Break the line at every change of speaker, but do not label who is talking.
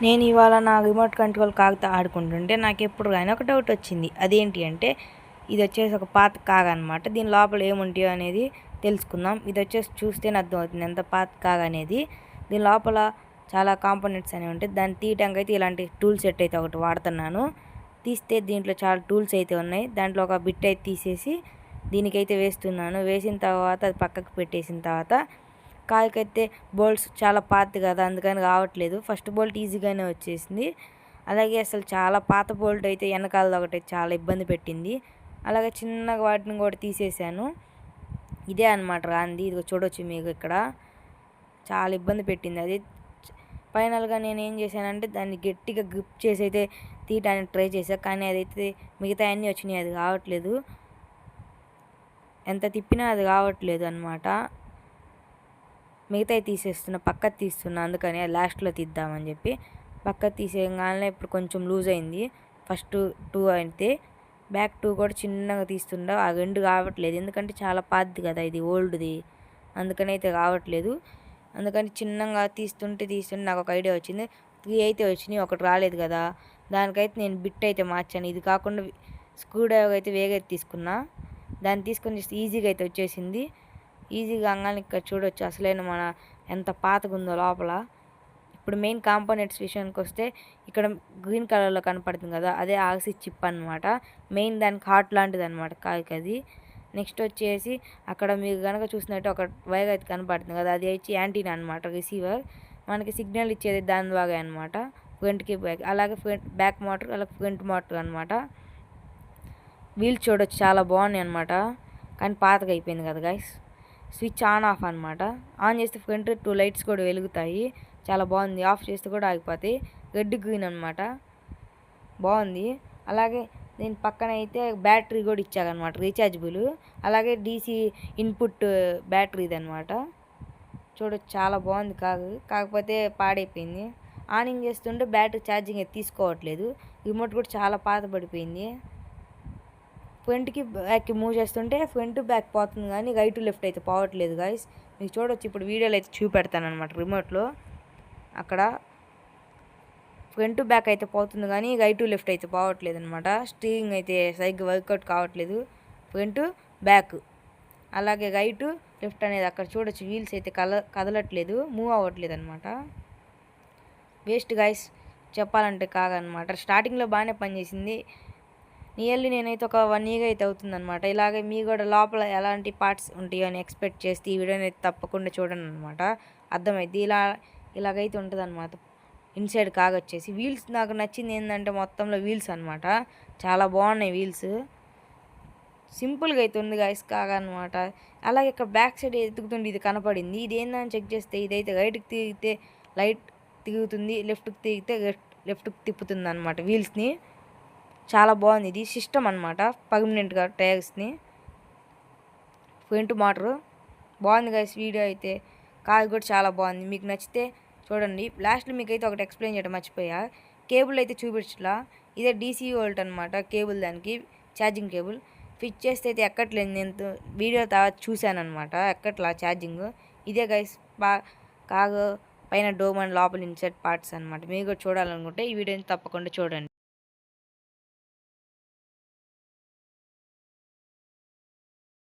నేను ఇవాళ నా రిమోట్ కంట్రోల్ కాగ్తో ఆడుకుంటుంటే నాకు ఎప్పుడు కానీ ఒక డౌట్ వచ్చింది. అదేంటి అంటే ఇది వచ్చేసి ఒక పాత కాగ్ అనమాట. దీని లోపల ఏముంటాయో అనేది తెలుసుకుందాం. ఇది వచ్చేసి చూస్తేనే అర్థమవుతుంది ఎంత పాత కాగ్ అనేది. దీని లోపల చాలా కాంపోనెంట్స్ అనేవి ఉంటాయి. దాన్ని తీయటానికి అయితే ఇలాంటి టూల్ సెట్ అయితే ఒకటి వాడుతున్నాను. తీస్తే దీంట్లో చాలా టూల్స్ అయితే ఉన్నాయి. దాంట్లో ఒక బిట్ అయితే తీసేసి దీనికైతే వేస్తున్నాను. వేసిన తర్వాత అది పక్కకు పెట్టేసిన తర్వాత కాయకైతే బోల్ట్స్ చాలా పాతది కదా, అందుకని రావట్లేదు. ఫస్ట్ బోల్ట్ ఈజీగానే వచ్చేసింది. అలాగే అసలు చాలా పాత బోల్ట్ అయితే వెనకాలది ఒకటి చాలా ఇబ్బంది పెట్టింది. అలాగే చిన్నగా వాటిని కూడా తీసేసాను. ఇదే అనమాట రాంది. ఇది చూడొచ్చు మీకు ఇక్కడ చాలా ఇబ్బంది పెట్టింది అది. ఫైనల్గా నేను ఏం చేశానంటే దాన్ని గట్టిగా గ్రిప్ చేసి అయితే తీయటానికి ట్రై చేశాను. కానీ అదైతే మిగతా అన్నీ వచ్చినాయి, అది రావట్లేదు. ఎంత తిప్పినా అది రావట్లేదు అనమాట. మిగతాయి తీసేస్తున్నా, పక్కకు తీస్తున్నా. అందుకని లాస్ట్లో తీద్దామని చెప్పి పక్కకు తీసేయగానే ఇప్పుడు కొంచెం లూజ్ అయింది. ఫస్ట్ 2 అయితే బ్యాక్ 2 కూడా చిన్నగా తీస్తుండే ఆ 2 రావట్లేదు. ఎందుకంటే చాలా పాతది కదా, ఇది ఓల్డ్ది, అందుకని అయితే రావట్లేదు. అందుకని చిన్నగా తీస్తుంటే నాకు ఒక ఐడియా వచ్చింది. 3 అయితే వచ్చినాయి, ఒకటి రాలేదు కదా. దానికైతే నేను బిట్ అయితే మార్చాను. ఇది కాకుండా స్క్రూ డ్రైవర్ అయితే వేగైతే తీసుకున్నా. దాన్ని తీసుకొని ఈజీగా అయితే వచ్చేసింది. ఈజీగా అంగానే ఇక్కడ చూడొచ్చు అసలైన మన ఎంత పాతగా ఉందో లోపల. ఇప్పుడు మెయిన్ కాంపోనెంట్స్ విషయానికి వస్తే ఇక్కడ గ్రీన్ కలర్లో కనపడుతుంది కదా, అదే ఆర్సీ చిప్ అనమాట. మెయిన్ దానికి హార్ట్ లాంటిది అనమాట కాకి అది. నెక్స్ట్ వచ్చేసి అక్కడ మీరు కనుక చూసినట్టు ఒక వైర్ అయితే కనపడుతుంది కదా, అది వచ్చి యాంటీనా అనమాట, రిసీవర్. మనకి సిగ్నల్ ఇచ్చేది దాని ద్వారా అనమాట, ఫ్రంట్కి బ్యాక్. అలాగే బ్యాక్ మోటార్, అలాగే ఫ్రంట్ మోటార్ అనమాట. వీల్స్ చూడొచ్చు చాలా బాగున్నాయి అనమాట, కానీ పాతగా అయిపోయింది కదా గైస్. స్విచ్ ఆన్ ఆఫ్ అనమాట. ఆన్ చేస్తే ఫ్రంట్ 2 లైట్స్ కూడా వెలుగుతాయి, చాలా బాగుంది. ఆఫ్ చేస్తే కూడా ఆగిపోతాయి. రెడ్ గ్రీన్ అనమాట, బాగుంది. అలాగే దీని పక్కన అయితే బ్యాటరీ కూడా ఇచ్చారనమాట, రీఛార్జబుల్. అలాగే డీసీ ఇన్పుట్ బ్యాటరీది అనమాట. చూడొచ్చు చాలా బాగుంది కాకపోతే పాడైపోయింది. ఆనింగ్ చేస్తుంటే బ్యాటరీ ఛార్జింగ్ అయితే తీసుకోవట్లేదు. రిమోట్ కూడా చాలా పాత పడిపోయింది. ఫ్రంట్కి బ్యాక్కి మూవ్ చేస్తుంటే ఫ్రంట్ బ్యాక్ పోతుంది కానీ రైట్ లెఫ్ట్ అయితే పోవట్లేదు గైస్. మీకు చూడొచ్చు ఇప్పుడు వీడియోలో అయితే చూపెడతాను అనమాట. రిమోట్లో అక్కడ ఫ్రంట్ బ్యాక్ అయితే పోతుంది కానీ రైట్ లెఫ్ట్ అయితే పోవట్లేదు అనమాట. స్టీరింగ్ అయితే సరిగ్గా వర్కౌట్ కావట్లేదు, ఫ్రంట్ బ్యాక్. అలాగే రైట్ లెఫ్ట్ అనేది అక్కడ చూడొచ్చు వీల్స్ అయితే కదలట్లేదు, మూవ్ అవ్వట్లేదు అనమాట. వేస్ట్ గైస్ చెప్పాలంటే కాగనమాట. స్టార్టింగ్లో బాగానే పనిచేసింది. నియర్లీ నేనైతే ఒక 1 ఇయర్ అయితే అవుతుందన్నమాట. ఇలాగే మీ కూడా లోపల ఎలాంటి పార్ట్స్ ఉంటాయో అని ఎక్స్పెక్ట్ చేస్తే ఈ వీడియోని అయితే తప్పకుండా చూడండి అనమాట, అర్థమైంది. ఇలాగైతే ఉంటుంది అనమాట ఇన్సైడ్ కాగొచ్చేసి. వీల్స్ నాకు నచ్చింది ఏంటంటే మొత్తంలో వీల్స్ అనమాట, చాలా బాగున్నాయి వీల్స్. సింపుల్గా అయితే ఉంది గైస్ కాగనమాట. అలాగే ఇక్కడ బ్యాక్ సైడ్ ఎత్తుకుతుంటే ఇది కనపడింది. ఇది ఏందని చెక్ చేస్తే ఇదైతే రైట్కి తిరిగితే లైట్ తిరుగుతుంది, లెఫ్ట్కి తిరిగితే లెఫ్ట్కి తిప్పుతుంది అనమాట వీల్స్ని. చాలా బాగుంది. ఇది సిస్టమ్ అనమాట, పర్మనెంట్గా టైర్స్ని. ఫ్రంట్ మోటరు బాగుంది గైస్. వీడియో అయితే కార్ కూడా చాలా బాగుంది. మీకు నచ్చితే చూడండి. లాస్ట్లో మీకు అయితే ఒకటి ఎక్స్ప్లెయిన్ చేయడం మర్చిపోయా, కేబుల్ అయితే చూపించలా. ఇదే డీసీ వోల్ట్ అనమాట కేబుల్, దానికి ఛార్జింగ్ కేబుల్. ఫిట్ చేస్తే అయితే ఎక్కట్లేదు. నేను వీడియో తర్వాత చూశాను అనమాట, ఎక్కట్లా ఛార్జింగ్. ఇదే గైస్ కారు పైన డోమ్ అండ్ లోపల ఇన్సెట్ పార్ట్స్ అనమాట. మీరు కూడా చూడాలనుకుంటే ఈ వీడియోని తప్పకుండా చూడండి.